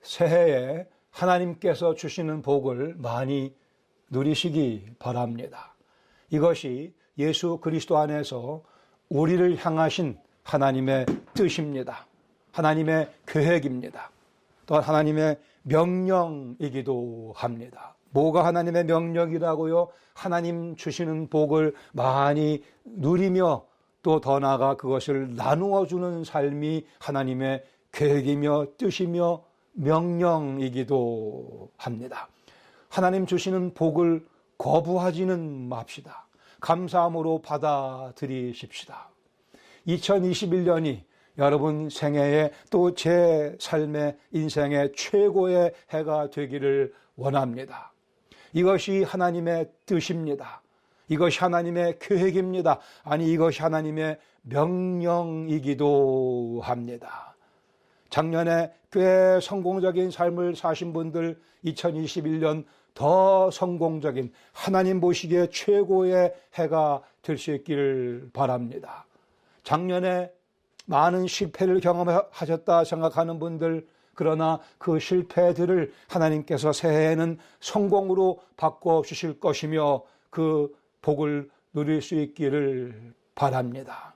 새해에 하나님께서 주시는 복을 많이 누리시기 바랍니다. 이것이 예수 그리스도 안에서 우리를 향하신 하나님의 뜻입니다. 하나님의 계획입니다. 또한 하나님의 명령이기도 합니다. 뭐가 하나님의 명령이라고요? 하나님 주시는 복을 많이 누리며 또 더 나아가 그것을 나누어 주는 삶이 하나님의 계획이며 뜻이며 명령이기도 합니다. 하나님 주시는 복을 거부하지는 맙시다. 감사함으로 받아들이십시다. 2021년이 여러분 생애에 또 제 삶의 인생의 최고의 해가 되기를 원합니다. 이것이 하나님의 뜻입니다. 이것이 하나님의 계획입니다. 아니, 이것이 하나님의 명령이기도 합니다. 작년에 꽤 성공적인 삶을 사신 분들 2021년 더 성공적인 하나님 보시기에 최고의 해가 될 수 있기를 바랍니다. 작년에 많은 실패를 경험하셨다 생각하는 분들, 그러나 그 실패들을 하나님께서 새해에는 성공으로 바꿔주실 것이며 그 복을 누릴 수 있기를 바랍니다.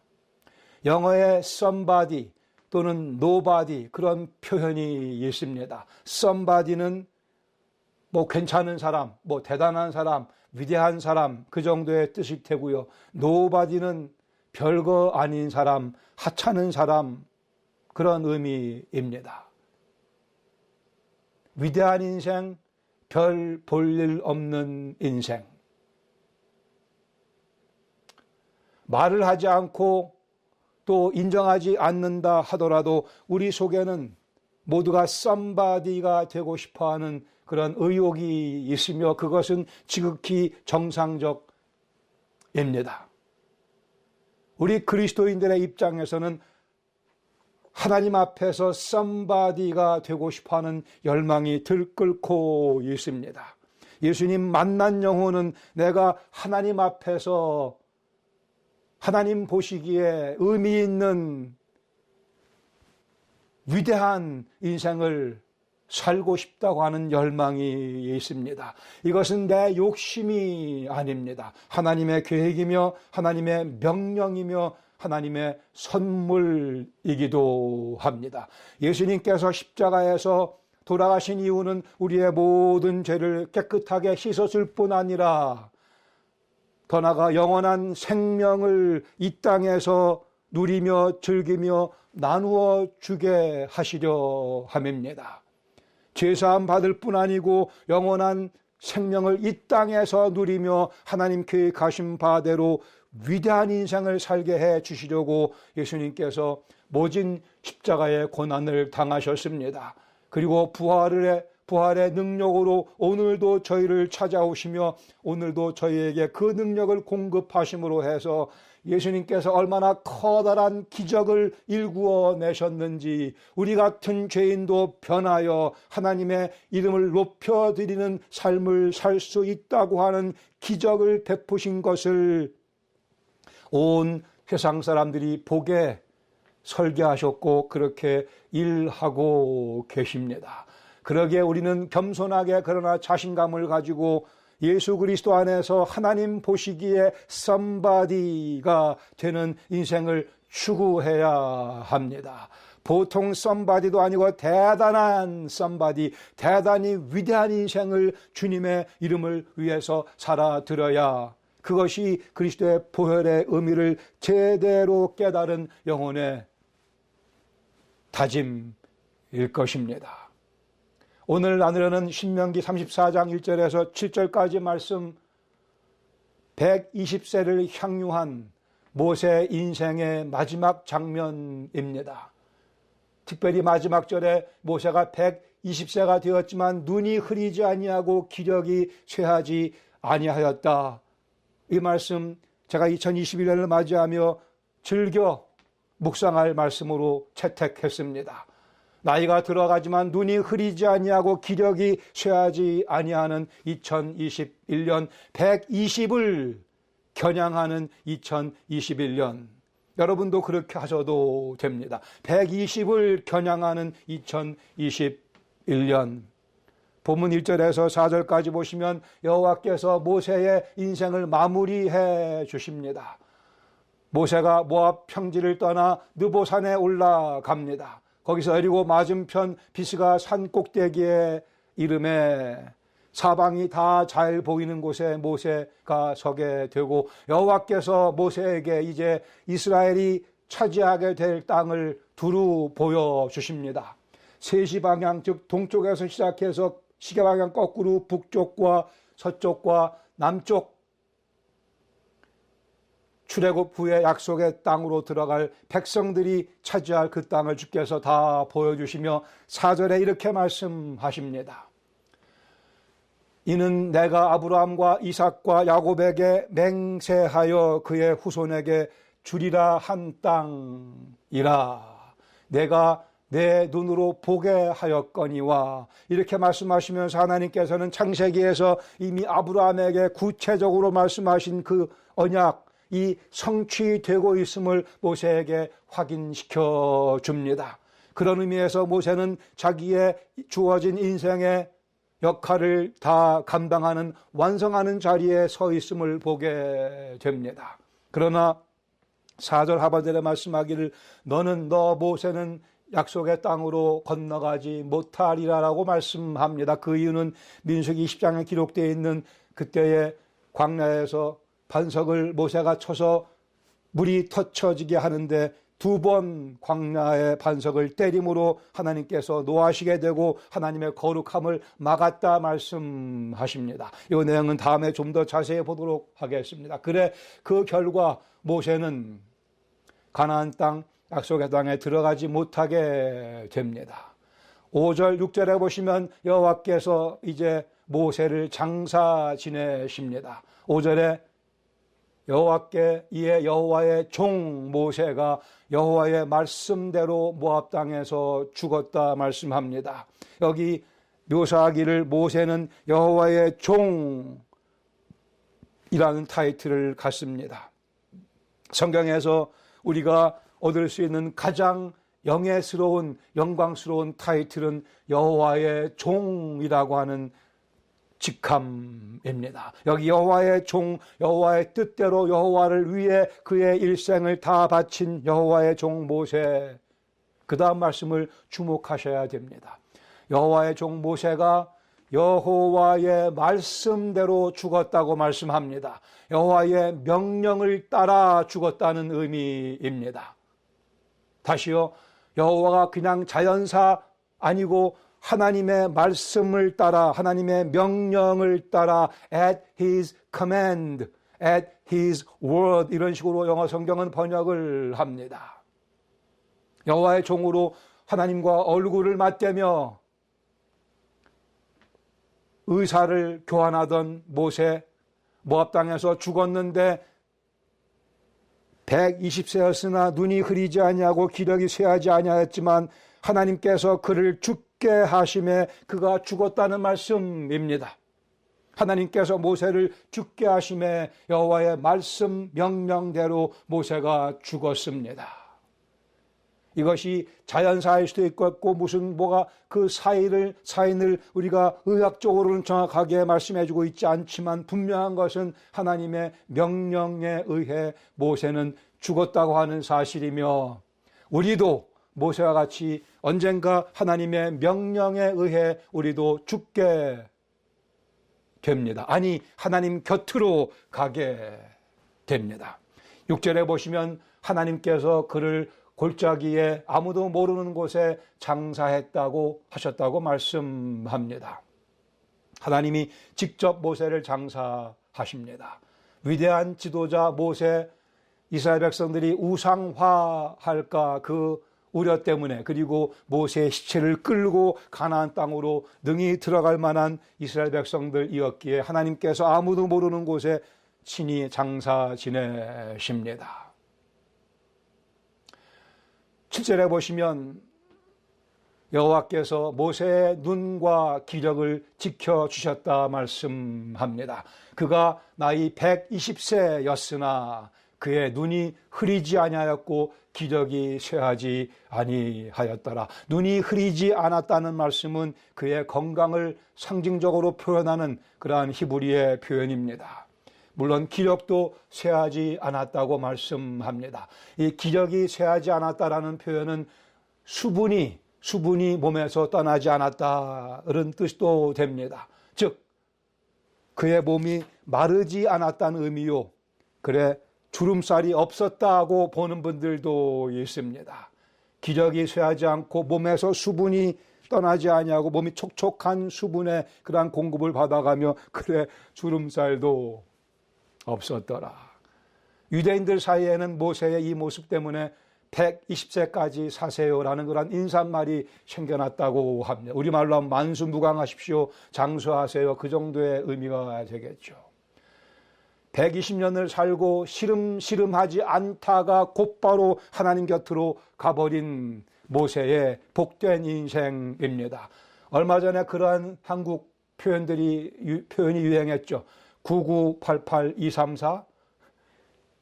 영어의 somebody 또는 nobody 그런 표현이 있습니다. somebody는 뭐 괜찮은 사람, 뭐 대단한 사람, 위대한 사람 그 정도의 뜻일 테고요. nobody는 별거 아닌 사람, 하찮은 사람 그런 의미입니다. 위대한 인생, 별 볼 일 없는 인생. 말을 하지 않고 또 인정하지 않는다 하더라도 우리 속에는 모두가 somebody가 되고 싶어하는 그런 의욕이 있으며 그것은 지극히 정상적입니다. 우리 그리스도인들의 입장에서는 하나님 앞에서 somebody가 되고 싶어하는 열망이 들끓고 있습니다. 예수님 만난 영혼은 내가 하나님 앞에서 하나님 보시기에 의미 있는 위대한 인생을 살고 싶다고 하는 열망이 있습니다. 이것은 내 욕심이 아닙니다. 하나님의 계획이며 하나님의 명령이며 하나님의 선물이기도 합니다. 예수님께서 십자가에서 돌아가신 이유는 우리의 모든 죄를 깨끗하게 씻었을 뿐 아니라 더 나아가 영원한 생명을 이 땅에서 누리며 즐기며 나누어 주게 하시려 함입니다. 죄사함 받을 뿐 아니고 영원한 생명을 이 땅에서 누리며 하나님 계획하신 바대로 위대한 인생을 살게 해 주시려고 예수님께서 모진 십자가의 고난을 당하셨습니다. 그리고 부활의 능력으로 오늘도 저희를 찾아오시며 오늘도 저희에게 그 능력을 공급하심으로 해서 예수님께서 얼마나 커다란 기적을 일구어 내셨는지 우리 같은 죄인도 변하여 하나님의 이름을 높여드리는 삶을 살 수 있다고 하는 기적을 베푸신 것을 온 세상 사람들이 보게 설계하셨고 그렇게 일하고 계십니다. 그러기에 우리는 겸손하게 그러나 자신감을 가지고 예수 그리스도 안에서 하나님 보시기에 somebody가 되는 인생을 추구해야 합니다. 보통 somebody도 아니고 대단한 somebody, 대단히 위대한 인생을 주님의 이름을 위해서 살아들어야 그것이 그리스도의 보혈의 의미를 제대로 깨달은 영혼의 다짐일 것입니다. 오늘 나누려는 신명기 34장 1절에서 7절까지 말씀 120세를 향유한 모세 인생의 마지막 장면입니다. 특별히 마지막 절에 모세가 120세가 되었지만 눈이 흐리지 아니하고 기력이 쇠하지 아니하였다. 이 말씀 제가 2021년을 맞이하며 즐겨 묵상할 말씀으로 채택했습니다. 나이가 들어가지만 눈이 흐리지 아니하고 기력이 쇠하지 아니하는 2021년 120을 겨냥하는 2021년 여러분도 그렇게 하셔도 됩니다. 120을 겨냥하는 2021년 1년. 본문 1절에서 4절까지 보시면 여호와께서 모세의 인생을 마무리해 주십니다. 모세가 모압 평지를 떠나 느보산에 올라갑니다. 거기서 에리고 맞은편 비스가 산 꼭대기에 이름에 사방이 다 잘 보이는 곳에 모세가 서게 되고, 여호와께서 모세에게 이제 이스라엘이 차지하게 될 땅을 두루 보여주십니다. 세시 방향, 즉 동쪽에서 시작해서 시계 방향 거꾸로 북쪽과 서쪽과 남쪽, 출애굽 후에 약속의 땅으로 들어갈 백성들이 차지할 그 땅을 주께서 다 보여주시며 4절에 이렇게 말씀하십니다. 이는 내가 아브라함과 이삭과 야곱에게 맹세하여 그의 후손에게 주리라 한 땅이라. 내가 내 눈으로 보게 하였거니와. 이렇게 말씀하시면서 하나님께서는 창세기에서 이미 아브라함에게 구체적으로 말씀하신 그 언약, 이 성취되고 있음을 모세에게 확인시켜 줍니다. 그런 의미에서 모세는 자기의 주어진 인생의 역할을 다 감당하는, 완성하는 자리에 서 있음을 보게 됩니다. 그러나 4절 하반절에 말씀하기를 너 모세는 약속의 땅으로 건너가지 못하리라라고 말씀합니다. 그 이유는 민수기 20장에 기록되어 있는 그때의 광야에서 반석을 모세가 쳐서 물이 터쳐지게 하는데 2번 광야의 반석을 때림으로 하나님께서 노하시게 되고 하나님의 거룩함을 막았다 말씀하십니다. 이 내용은 다음에 좀 더 자세히 보도록 하겠습니다. 그래 그 결과 모세는 가나안 땅, 약속의 땅에 들어가지 못하게 됩니다. 5절 6절에 보시면 여호와께서 이제 모세를 장사 지내십니다. 5절에 여호와께 이에 여호와의 종 모세가 여호와의 말씀대로 모압 땅에서 죽었다 말씀합니다. 여기 묘사하기를 모세는 여호와의 종이라는 타이틀을 갖습니다. 성경에서 우리가 얻을 수 있는 가장 영예스러운, 영광스러운 타이틀은 여호와의 종이라고 하는 직함입니다. 여기 여호와의 종, 여호와의 뜻대로 여호와를 위해 그의 일생을 다 바친 여호와의 종 모세, 그 다음 말씀을 주목하셔야 됩니다. 여호와의 종 모세가 여호와의 말씀대로 죽었다고 말씀합니다. 여호와의 명령을 따라 죽었다는 의미입니다. 다시요, 여호와가 그냥 자연사 아니고 하나님의 말씀을 따라, 하나님의 명령을 따라 at his command, at his word, 이런 식으로 영어 성경은 번역을 합니다. 여호와의 종으로 하나님과 얼굴을 맞대며 의사를 교환하던 모세, 모압 땅에서 죽었는데 120세였으나 눈이 흐리지 아니하고 기력이 쇠하지 아니하였지만 하나님께서 그를 죽게 하심에 그가 죽었다는 말씀입니다. 하나님께서 모세를 죽게 하심에 여호와의 말씀 명령대로 모세가 죽었습니다. 이것이 자연사일 수도 있고 무슨 뭐가 그 사인을 우리가 의학적으로는 정확하게 말씀해주고 있지 않지만 분명한 것은 하나님의 명령에 의해 모세는 죽었다고 하는 사실이며, 우리도 모세와 같이 언젠가 하나님의 명령에 의해 우리도 죽게 됩니다. 아니, 하나님 곁으로 가게 됩니다. 6절에 보시면 하나님께서 그를 골짜기에 아무도 모르는 곳에 장사했다고 하셨다고 말씀합니다. 하나님이 직접 모세를 장사하십니다. 위대한 지도자 모세, 이스라엘 백성들이 우상화할까 그 우려 때문에, 그리고 모세의 시체를 끌고 가나안 땅으로 능히 들어갈 만한 이스라엘 백성들이었기에 하나님께서 아무도 모르는 곳에 친히 장사 지내십니다. 7절에 보시면 여호와께서 모세의 눈과 기력을 지켜주셨다 말씀합니다. 그가 나이 120세였으나 그의 눈이 흐리지 아니하였고 기력이 쇠하지 아니하였더라. 눈이 흐리지 않았다는 말씀은 그의 건강을 상징적으로 표현하는 그러한 히브리의 표현입니다. 물론 기력도 쇠하지 않았다고 말씀합니다. 이 기력이 쇠하지 않았다라는 표현은 수분이 몸에서 떠나지 않았다 이런 뜻도 됩니다. 즉 그의 몸이 마르지 않았다는 의미요. 그래 주름살이 없었다고 보는 분들도 있습니다. 기력이 쇠하지 않고 몸에서 수분이 떠나지 아니하고 몸이 촉촉한 수분의 그러한 공급을 받아가며 그래 주름살도 없었더라. 유대인들 사이에는 모세의 이 모습 때문에 120세까지 사세요라는 그런 인사말이 생겨났다고 합니다. 우리말로 하면 만수무강하십시오, 장수하세요, 그 정도의 의미가 되겠죠. 120년을 살고 시름시름하지 않다가 곧바로 하나님 곁으로 가버린 모세의 복된 인생입니다. 얼마 전에 그러한 한국 표현이 유행했죠. 9988234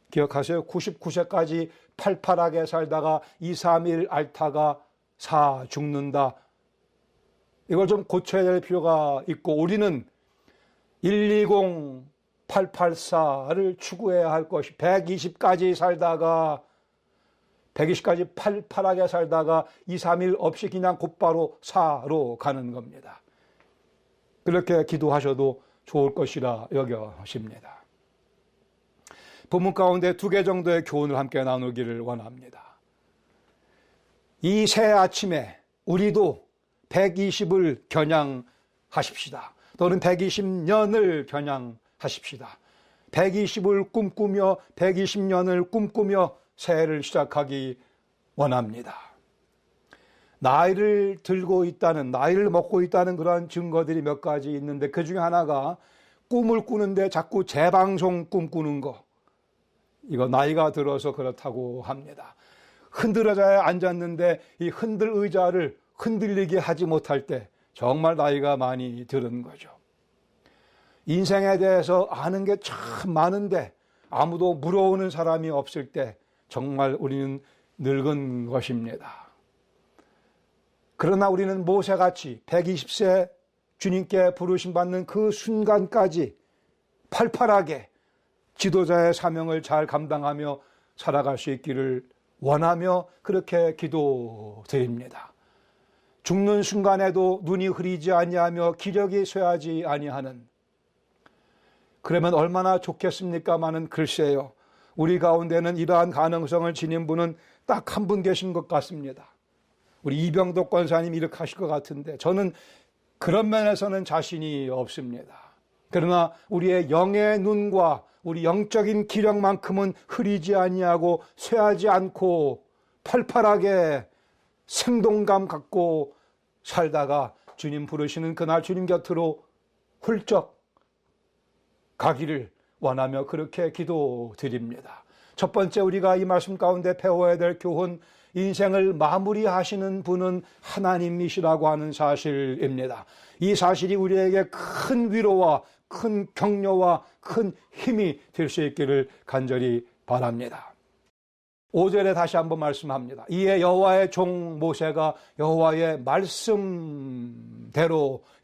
기억하세요? 99세까지 팔팔하게 살다가 2, 3일 앓다가 죽는다. 이걸 좀 고쳐야 될 필요가 있고 우리는 120 884를 추구해야 할 것이 120까지 살다가 120까지 팔팔하게 살다가 2, 3일 없이 그냥 곧바로 사로 가는 겁니다. 그렇게 기도하셔도 좋을 것이라 여겨집니다. 본문 가운데 2개 정도의 교훈을 함께 나누기를 원합니다. 이 새 아침에 우리도 120을 겨냥하십시다. 또는 120년을 겨냥하십시다. 120을 꿈꾸며 120년을 꿈꾸며 새해를 시작하기 원합니다. 나이를 먹고 있다는 그러한 증거들이 몇 가지 있는데 그 중에 하나가 꿈을 꾸는데 자꾸 재방송 꿈꾸는 거. 이거 나이가 들어서 그렇다고 합니다. 흔들어져야 앉았는데 이 흔들 의자를 흔들리게 하지 못할 때 정말 나이가 많이 들은 거죠. 인생에 대해서 아는 게 참 많은데 아무도 물어오는 사람이 없을 때 정말 우리는 늙은 것입니다. 그러나 우리는 모세같이 120세 주님께 부르심 받는 그 순간까지 팔팔하게 지도자의 사명을 잘 감당하며 살아갈 수 있기를 원하며 그렇게 기도드립니다. 죽는 순간에도 눈이 흐리지 아니하며 기력이 쇠하지 아니하는, 그러면 얼마나 좋겠습니까마는 글쎄요, 우리 가운데는 이러한 가능성을 지닌 분은 딱 한 분 계신 것 같습니다. 우리 이병덕 권사님 이렇게 하실 것 같은데 저는 그런 면에서는 자신이 없습니다. 그러나 우리의 영의 눈과 우리 영적인 기력만큼은 흐리지 아니하고 쇠하지 않고 팔팔하게 생동감 갖고 살다가 주님 부르시는 그날 주님 곁으로 훌쩍 가기를 원하며 그렇게 기도드립니다. 첫 번째 우리가 이 말씀 가운데 배워야 될 교훈, 인생을 마무리하시는 분은 하나님이시라고 하는 사실입니다. 이 사실이 우리에게 큰 위로와 큰 격려와 큰 힘이 될 수 있기를 간절히 바랍니다. 5절에 다시 한번 말씀합니다. 이에 여호와의 종 모세가 여호와의 말씀대로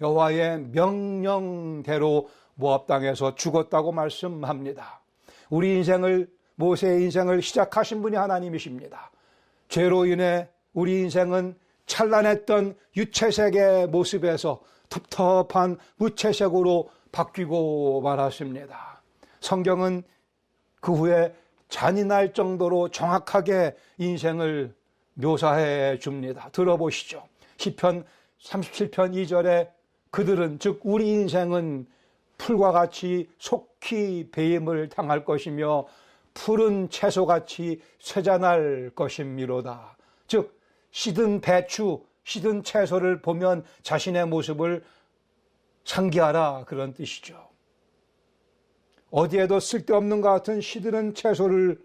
여호와의 명령대로 모압 땅에서 죽었다고 말씀합니다. 우리 인생을, 모세의 인생을 시작하신 분이 하나님이십니다. 죄로 인해 우리 인생은 찬란했던 유채색의 모습에서 텁텁한 무채색으로 바뀌고 말았습니다. 성경은 그 후에 잔인할 정도로 정확하게 인생을 묘사해 줍니다. 들어보시죠. 시편 37편 2절에 그들은, 즉 우리 인생은 풀과 같이 속히 배임을 당할 것이며 푸른 채소같이 쇠잔할 것임이로다. 즉 시든 배추, 시든 채소를 보면 자신의 모습을 상기하라, 그런 뜻이죠. 어디에도 쓸데없는 것 같은 시드는 채소를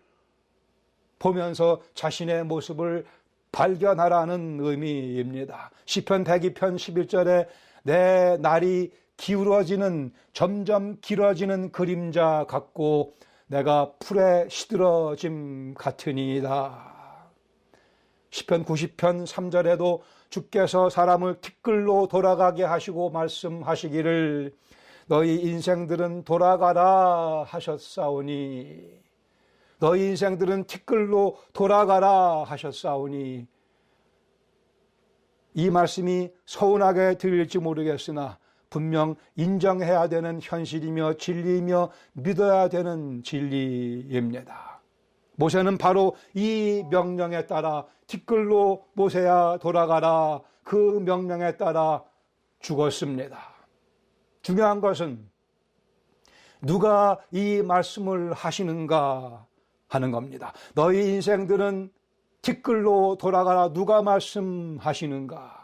보면서 자신의 모습을 발견하라는 의미입니다. 시편 102편 11절에 내 날이 기울어지는, 점점 길어지는 그림자 같고 내가 풀에 시들어짐 같으니이다. 시편 90편 3절에도 주께서 사람을 티끌로 돌아가게 하시고 말씀하시기를 너희 인생들은 돌아가라 하셨사오니, 너희 인생들은 티끌로 돌아가라 하셨사오니, 이 말씀이 서운하게 들릴지 모르겠으나 분명 인정해야 되는 현실이며 진리이며 믿어야 되는 진리입니다. 모세는 바로 이 명령에 따라 티끌로 모세야 돌아가라, 그 명령에 따라 죽었습니다. 중요한 것은 누가 이 말씀을 하시는가 하는 겁니다. 너희 인생들은 티끌로 돌아가라. 누가 말씀하시는가?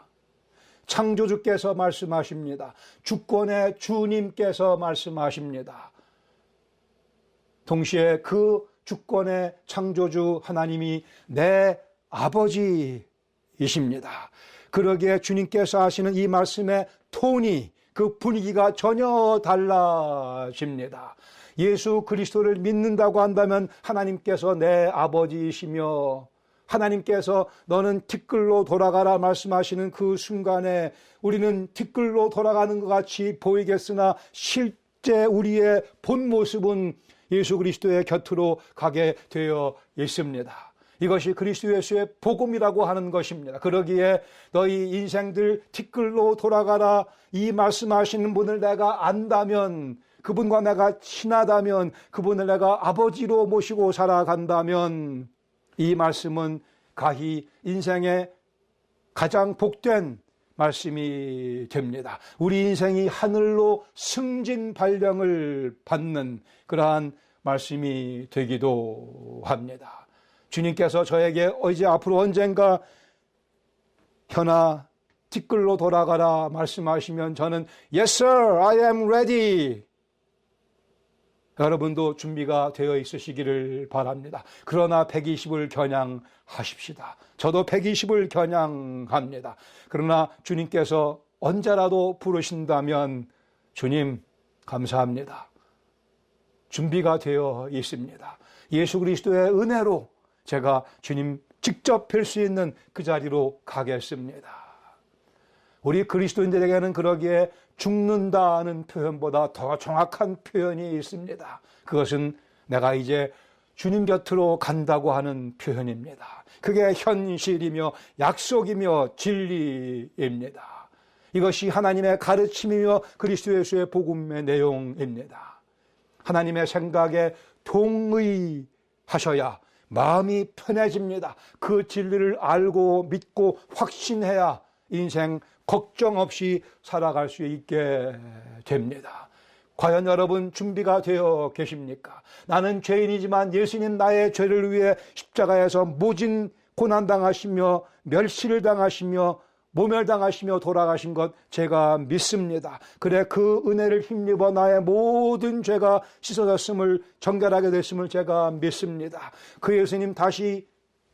창조주께서 말씀하십니다. 주권의 주님께서 말씀하십니다. 동시에 그 주권의 창조주 하나님이 내 아버지이십니다. 그러기에 주님께서 하시는 이 말씀의 톤이, 그 분위기가 전혀 달라집니다. 예수 그리스도를 믿는다고 한다면 하나님께서 내 아버지이시며, 하나님께서 너는 티끌로 돌아가라 말씀하시는 그 순간에 우리는 티끌로 돌아가는 것 같이 보이겠으나 실제 우리의 본 모습은 예수 그리스도의 곁으로 가게 되어 있습니다. 이것이 그리스도 예수의 복음이라고 하는 것입니다. 그러기에 너희 인생들 티끌로 돌아가라, 이 말씀하시는 분을 내가 안다면, 그분과 내가 친하다면, 그분을 내가 아버지로 모시고 살아간다면 이 말씀은 가히 인생의 가장 복된 말씀이 됩니다. 우리 인생이 하늘로 승진 발령을 받는 그러한 말씀이 되기도 합니다. 주님께서 저에게 이제 앞으로 언젠가 현아 티끌로 돌아가라 말씀하시면 저는 Yes sir, I am ready. 여러분도 준비가 되어 있으시기를 바랍니다. 그러나 120을 겨냥하십시다. 저도 120을 겨냥합니다. 그러나 주님께서 언제라도 부르신다면 주님 감사합니다. 준비가 되어 있습니다. 예수 그리스도의 은혜로 제가 주님 직접 뵐 수 있는 그 자리로 가겠습니다. 우리 그리스도인들에게는 그러기에 죽는다는 표현보다 더 정확한 표현이 있습니다. 그것은 내가 이제 주님 곁으로 간다고 하는 표현입니다. 그게 현실이며 약속이며 진리입니다. 이것이 하나님의 가르침이며 그리스도 예수의 복음의 내용입니다. 하나님의 생각에 동의하셔야 마음이 편해집니다. 그 진리를 알고 믿고 확신해야 인생 걱정 없이 살아갈 수 있게 됩니다. 과연 여러분 준비가 되어 계십니까? 나는 죄인이지만 예수님 나의 죄를 위해 십자가에서 모진 고난당하시며 멸시를 당하시며 모멸당하시며 돌아가신 것 제가 믿습니다. 그래 그 은혜를 힘입어 나의 모든 죄가 씻어졌음을 정결하게 됐음을 제가 믿습니다. 그 예수님 다시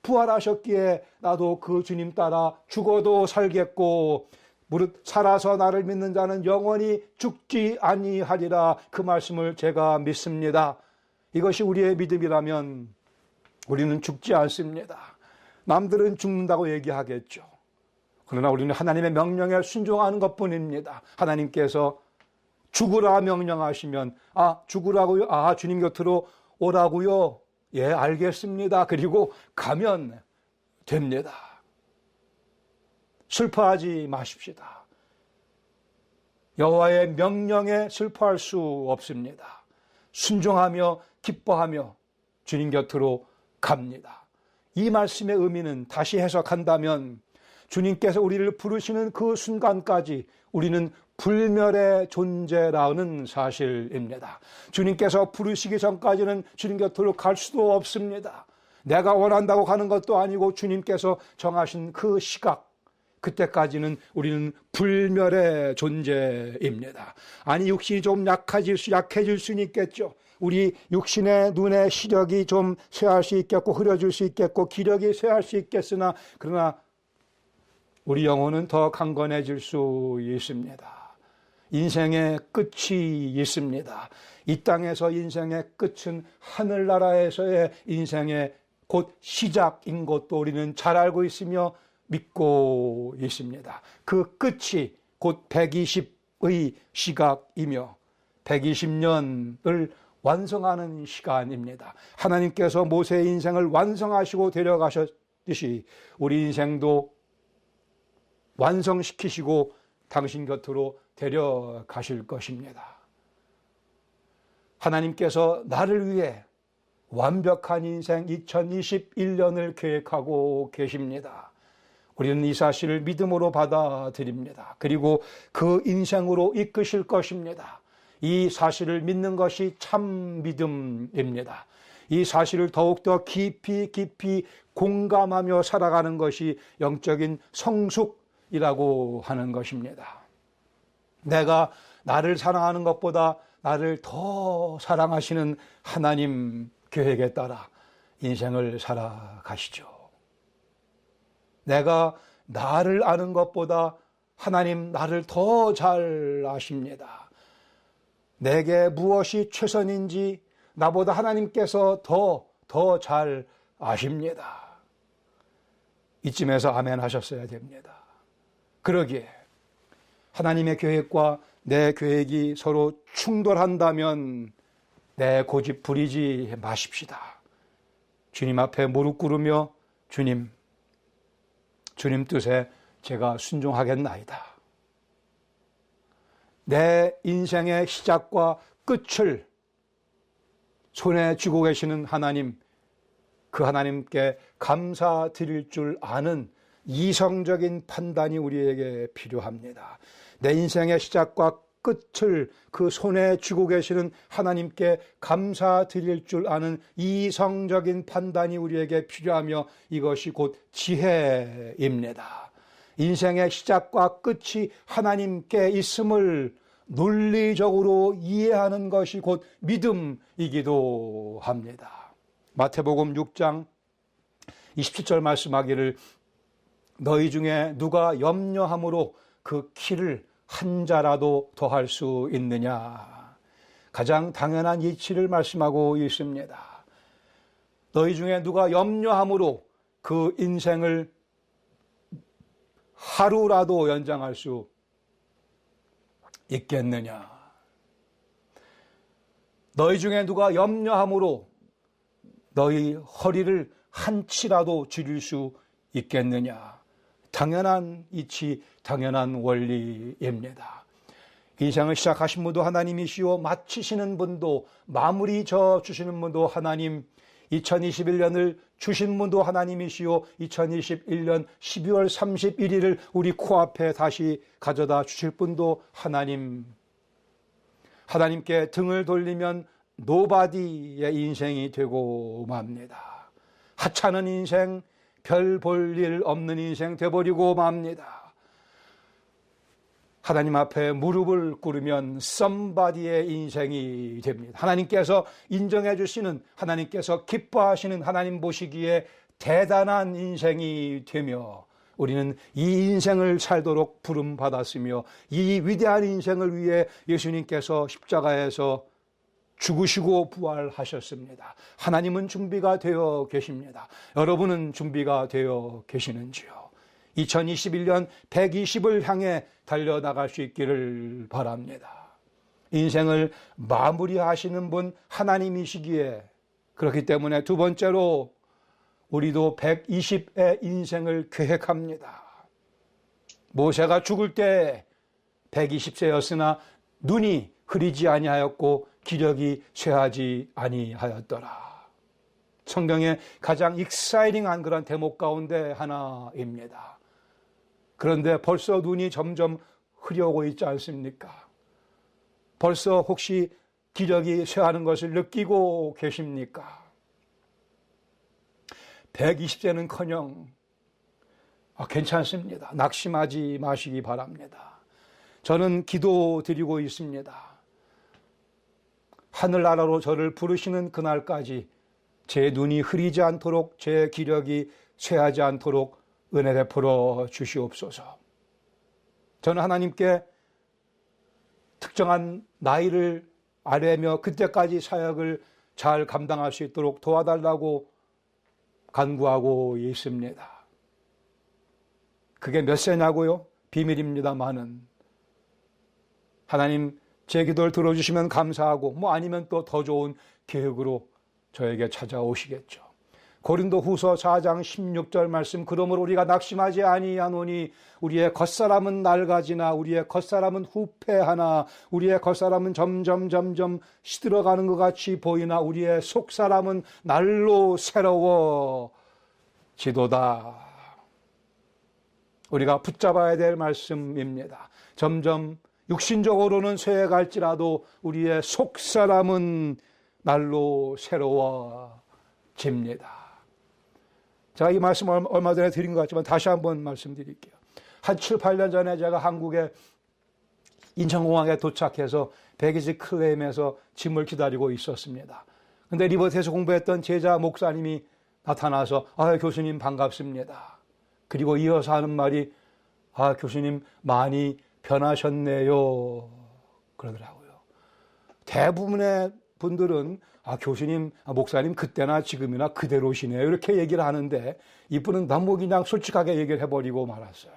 부활하셨기에 나도 그 주님 따라 죽어도 살겠고 무릇 살아서 나를 믿는 자는 영원히 죽지 아니하리라 그 말씀을 제가 믿습니다. 이것이 우리의 믿음이라면 우리는 죽지 않습니다. 남들은 죽는다고 얘기하겠죠. 그러나 우리는 하나님의 명령에 순종하는 것뿐입니다. 하나님께서 죽으라 명령하시면 죽으라고요? 주님 곁으로 오라고요? 예, 알겠습니다. 그리고 가면 됩니다. 슬퍼하지 마십시다. 여호와의 명령에 슬퍼할 수 없습니다. 순종하며 기뻐하며 주님 곁으로 갑니다. 이 말씀의 의미는 다시 해석한다면 주님께서 우리를 부르시는 그 순간까지 우리는 불멸의 존재라는 사실입니다. 주님께서 부르시기 전까지는 주님 곁으로 갈 수도 없습니다. 내가 원한다고 가는 것도 아니고 주님께서 정하신 그 시각, 그때까지는 우리는 불멸의 존재입니다. 아니 육신이 좀 약해질 수는 있겠죠. 우리 육신의 눈의 시력이 좀 쇠할 수 있겠고 흐려질 수 있겠고 기력이 쇠할 수 있겠으나 그러나 우리 영혼은 더 강건해질 수 있습니다. 인생의 끝이 있습니다. 이 땅에서 인생의 끝은 하늘나라에서의 인생의 곧 시작인 것도 우리는 잘 알고 있으며 믿고 있습니다. 그 끝이 곧 120의 시각이며 120년을 완성하는 시간입니다. 하나님께서 모세의 인생을 완성하시고 데려가셨듯이 우리 인생도 완성시키시고 당신 곁으로 데려가실 것입니다. 하나님께서 나를 위해 완벽한 인생 2021년을 계획하고 계십니다. 우리는 이 사실을 믿음으로 받아들입니다. 그리고 그 인생으로 이끄실 것입니다. 이 사실을 믿는 것이 참 믿음입니다. 이 사실을 더욱더 깊이 공감하며 살아가는 것이 영적인 성숙이라고 하는 것입니다. 내가 나를 사랑하는 것보다 나를 더 사랑하시는 하나님 계획에 따라 인생을 살아가시죠. 내가 나를 아는 것보다 하나님 나를 더 잘 아십니다. 내게 무엇이 최선인지 나보다 하나님께서 더 잘 아십니다. 이쯤에서 아멘 하셨어야 됩니다. 그러기에 하나님의 계획과 내 계획이 서로 충돌한다면 내 고집 부리지 마십시다. 주님 앞에 무릎 꿇으며 주님 뜻에 제가 순종하겠나이다. 내 인생의 시작과 끝을 손에 쥐고 계시는 하나님, 그 하나님께 감사드릴 줄 아는 이성적인 판단이 우리에게 필요합니다. 내 인생의 시작과 끝을 그 손에 쥐고 계시는 하나님께 감사드릴 줄 아는 이성적인 판단이 우리에게 필요하며 이것이 곧 지혜입니다. 인생의 시작과 끝이 하나님께 있음을 논리적으로 이해하는 것이 곧 믿음이기도 합니다. 마태복음 6장 27절 말씀하기를 너희 중에 누가 염려함으로 그 키를 한 자라도 더할 수 있느냐. 가장 당연한 이치를 말씀하고 있습니다. 너희 중에 누가 염려함으로 그 인생을 하루라도 연장할 수 있겠느냐. 너희 중에 누가 염려함으로 너희 허리를 한 치라도 줄일 수 있겠느냐. 당연한 이치, 당연한 원리입니다. 인생을 시작하신 분도 하나님이시오, 마치시는 분도, 마무리 져 주시는 분도 하나님, 2021년을 주신 분도 하나님이시오, 2021년 12월 31일을 우리 코앞에 다시 가져다 주실 분도 하나님. 하나님께 등을 돌리면 노바디의 인생이 되고 맙니다. 하찮은 인생, 별 볼 일 없는 인생 돼버리고 맙니다. 하나님 앞에 무릎을 꿇으면 somebody의 인생이 됩니다. 하나님께서 인정해 주시는, 하나님께서 기뻐하시는, 하나님 보시기에 대단한 인생이 되며 우리는 이 인생을 살도록 부름받았으며 이 위대한 인생을 위해 예수님께서 십자가에서 죽으시고 부활하셨습니다. 하나님은 준비가 되어 계십니다. 여러분은 준비가 되어 계시는지요? 2021년 120을 향해 달려나갈 수 있기를 바랍니다. 인생을 마무리하시는 분 하나님이시기에 그렇기 때문에 두 번째로 우리도 120의 인생을 계획합니다. 모세가 죽을 때 120세였으나 눈이 흐리지 아니하였고 기력이 쇠하지 아니하였더라. 성경의 가장 익사이팅한 그런 대목 가운데 하나입니다. 그런데 벌써 눈이 점점 흐려오고 있지 않습니까? 벌써 혹시 기력이 쇠하는 것을 느끼고 계십니까? 120세는커녕 괜찮습니다. 낙심하지 마시기 바랍니다. 저는 기도드리고 있습니다. 하늘나라로 저를 부르시는 그날까지 제 눈이 흐리지 않도록, 제 기력이 쇠하지 않도록 은혜 베풀어 주시옵소서. 저는 하나님께 특정한 나이를 아래며 그때까지 사역을 잘 감당할 수 있도록 도와달라고 간구하고 있습니다. 그게 몇 세냐고요? 비밀입니다만은 하나님 제 기도를 들어주시면 감사하고 아니면 또 더 좋은 계획으로 저에게 찾아오시겠죠. 고린도후서 4장 16절 말씀, 그러므로 우리가 낙심하지 아니하노니 우리의 겉사람은 낡아지나 우리의 겉사람은 후패하나 우리의 겉사람은 점점 시들어가는 것 같이 보이나 우리의 속사람은 날로 새로워지도다. 우리가 붙잡아야 될 말씀입니다. 점점 육신적으로는 쇠해갈지라도 우리의 속사람은 날로 새로워집니다. 제가 이 말씀을 얼마 전에 드린 것 같지만 다시 한번 말씀드릴게요. 한 7, 8년 전에 제가 한국에 인천공항에 도착해서 백이지 클레임에서 짐을 기다리고 있었습니다. 그런데 리버트에서 공부했던 제자 목사님이 나타나서 교수님 반갑습니다. 그리고 이어서 하는 말이 교수님 많이 변하셨네요 그러더라고요. 대부분의 분들은 교수님, 목사님 그때나 지금이나 그대로시네요 이렇게 얘기를 하는데 이분은 너무 그냥 솔직하게 얘기를 해버리고 말았어요.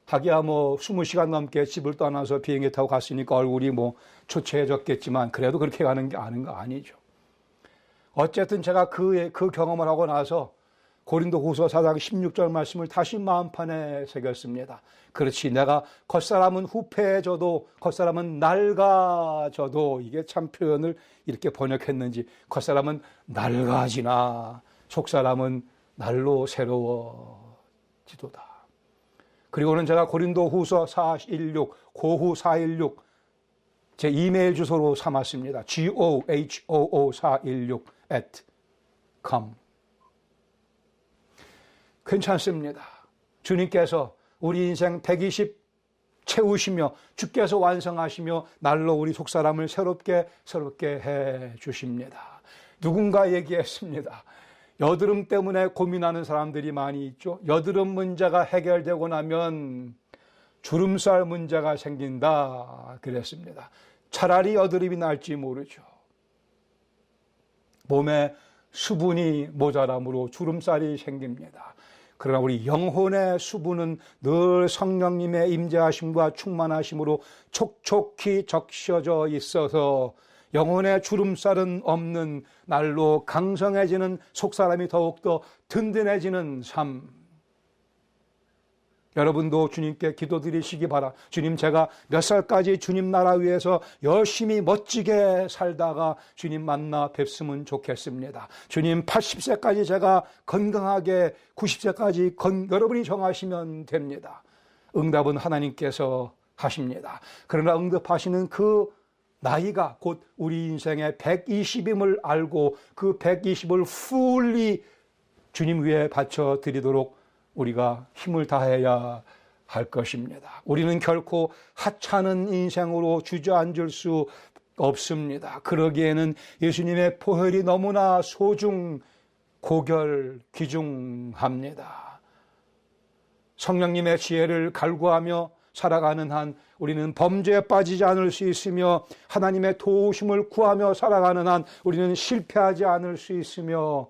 하기야 20시간 넘게 집을 떠나서 비행기 타고 갔으니까 얼굴이 초췌해졌겠지만 그래도 그렇게 가는 게 아니죠. 어쨌든 제가 그 경험을 하고 나서 고린도후서 4장 16절 말씀을 다시 마음판에 새겼습니다. 그렇지, 내가 겉사람은 후패해져도 겉사람은 낡아져도, 이게 참 표현을 이렇게 번역했는지, 겉사람은 낡아지나 속사람은 날로 새로워지도다. 그리고는 제가 고린도후서 416, 고후 416 제 이메일 주소로 삼았습니다. gohoo416@com. 괜찮습니다. 주님께서 우리 인생 120 채우시며 주께서 완성하시며 날로 우리 속사람을 새롭게 해 주십니다. 누군가 얘기했습니다. 여드름 때문에 고민하는 사람들이 많이 있죠. 여드름 문제가 해결되고 나면 주름살 문제가 생긴다 그랬습니다. 차라리 여드름이 날지 모르죠. 몸에 수분이 모자람으로 주름살이 생깁니다. 그러나 우리 영혼의 수분은 늘 성령님의 임재하심과 충만하심으로 촉촉히 적셔져 있어서 영혼의 주름살은 없는, 날로 강성해지는 속사람이 더욱더 든든해지는 삶. 여러분도 주님께 기도드리시기 바라. 주님, 제가 몇 살까지 주님 나라 위해서 열심히 멋지게 살다가 주님 만나 뵙으면 좋겠습니다. 주님, 80세까지 제가 건강하게, 90세까지 여러분이 정하시면 됩니다. 응답은 하나님께서 하십니다. 그러나 응답하시는 그 나이가 곧 우리 인생의 120임을 알고 그 120을 fully 주님 위에 바쳐드리도록 우리가 힘을 다해야 할 것입니다. 우리는 결코 하찮은 인생으로 주저앉을 수 없습니다. 그러기에는 예수님의 보혈이 너무나 귀중합니다. 성령님의 지혜를 갈구하며 살아가는 한 우리는 범죄에 빠지지 않을 수 있으며 하나님의 도우심을 구하며 살아가는 한 우리는 실패하지 않을 수 있으며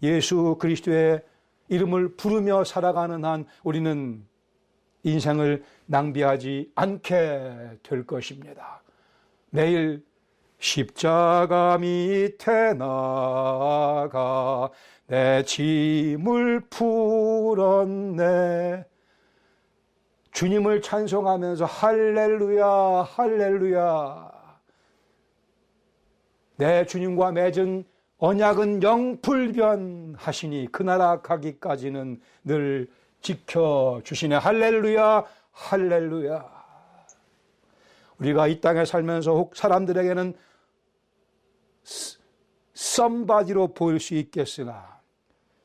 예수 그리스도의 이름을 부르며 살아가는 한 우리는 인생을 낭비하지 않게 될 것입니다. 매일 십자가 밑에 나가 내 짐을 풀었네. 주님을 찬송하면서 할렐루야 할렐루야. 내 주님과 맺은 언약은 영불변하시니 그 나라 가기까지는 늘 지켜주시네. 할렐루야 할렐루야. 우리가 이 땅에 살면서 혹 사람들에게는 somebody로 보일 수 있겠으나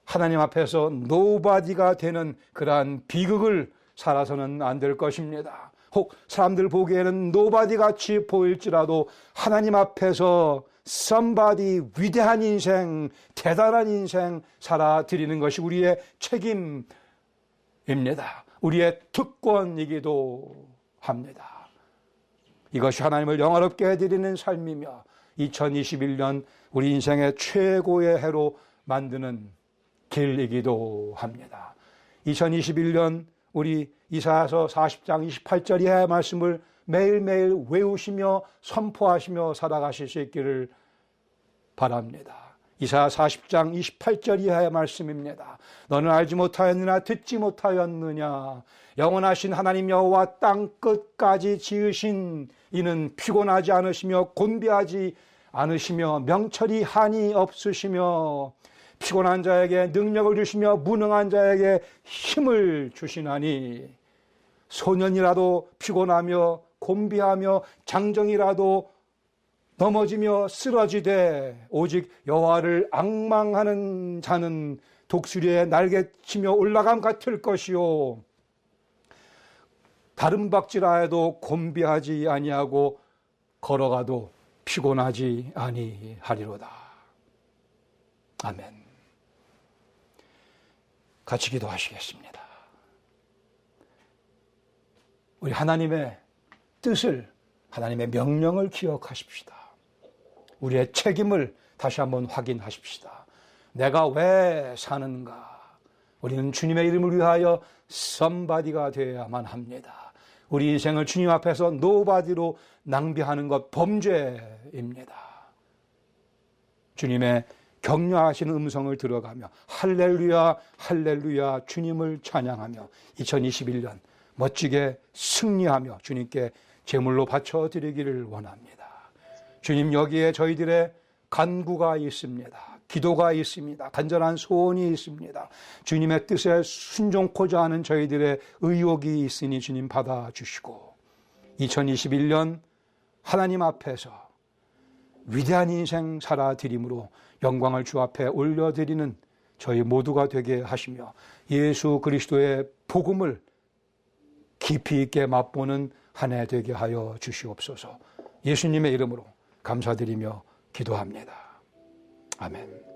하나님 앞에서 nobody가 되는 그러한 비극을 살아서는 안 될 것입니다. 혹 사람들 보기에는 nobody 같이 보일지라도 하나님 앞에서 somebody, 위대한 인생, 대단한 인생 살아드리는 것이 우리의 책임입니다. 우리의 특권이기도 합니다. 이것이 하나님을 영화롭게 해드리는 삶이며 2021년 우리 인생의 최고의 해로 만드는 길이기도 합니다. 2021년 우리 이사야서 40장 28절 이하의 말씀을 매일매일 외우시며 선포하시며 살아가실 수 있기를 바랍니다. 이사야 40장 28절 이하의 말씀입니다. 너는 알지 못하였느냐 듣지 못하였느냐 영원하신 하나님 여호와 땅 끝까지 지으신 이는 피곤하지 않으시며 곤비하지 않으시며 명철이 한이 없으시며 피곤한 자에게 능력을 주시며 무능한 자에게 힘을 주시나니 소년이라도 피곤하며 곤비하며 장정이라도 넘어지며 쓰러지되 오직 여호와를 앙망하는 자는 독수리의 날개치며 올라감 같을 것이요 다른 박질하여도 곤비하지 아니하고 걸어가도 피곤하지 아니하리로다. 아멘. 같이 기도하시겠습니다. 우리 하나님의 뜻을, 하나님의 명령을 기억하십시다. 우리의 책임을 다시 한번 확인하십시다. 내가 왜 사는가? 우리는 주님의 이름을 위하여 somebody가 되어야만 합니다. 우리 인생을 주님 앞에서 nobody로 낭비하는 것 범죄입니다. 주님의 격려하시는 음성을 들어가며 할렐루야 할렐루야 주님을 찬양하며 2021년 멋지게 승리하며 주님께 제물로 바쳐드리기를 원합니다. 주님, 여기에 저희들의 간구가 있습니다. 기도가 있습니다. 간절한 소원이 있습니다. 주님의 뜻에 순종코자 하는 저희들의 의욕이 있으니 주님 받아주시고 2021년 하나님 앞에서 위대한 인생 살아드림으로 영광을 주 앞에 올려드리는 저희 모두가 되게 하시며 예수 그리스도의 복음을 깊이 있게 맛보는 한 해 되게 하여 주시옵소서. 예수님의 이름으로 감사드리며 기도합니다. 아멘.